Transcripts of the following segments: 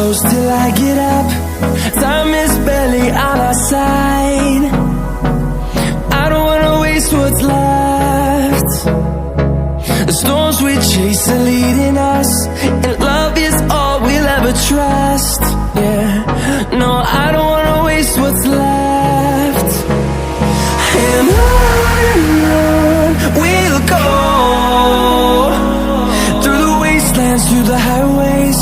close till I get up. Time is barely on our side. I don't wanna waste what's left. The storms we chase are leading us, and love is all we'll ever trust. Yeah, no, I don't wanna waste what's left. And on we'll go, through the wastelands, through the highways,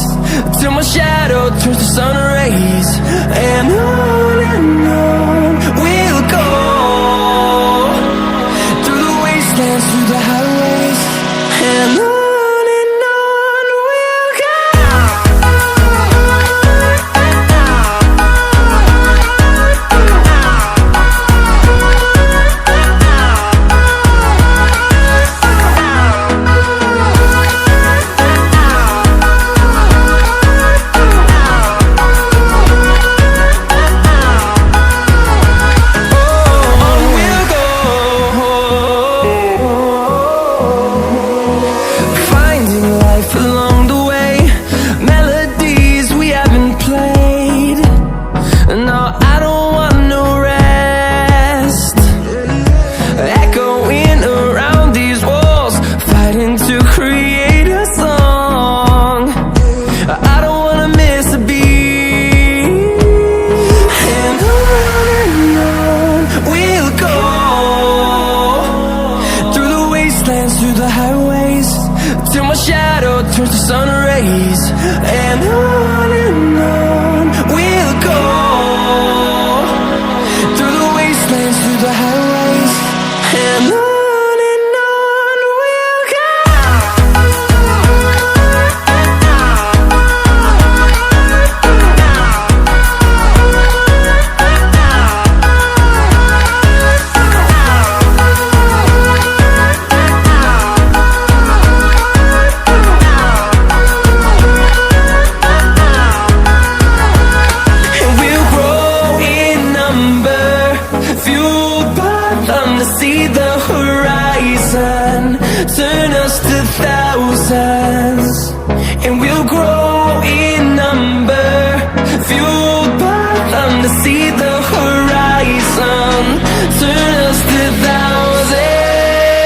till my shadow turns to sun rays. And on we'll go, through the wastelands, through the highways, and on we'll go. To create a song, I don't wanna miss a beat. And on we'll go, through the wastelands, through the highways, till my shadow turns to sun rays. And on we'll go, through the wastelands, through the highways, and on. See the horizon turn us to thousands, and we'll grow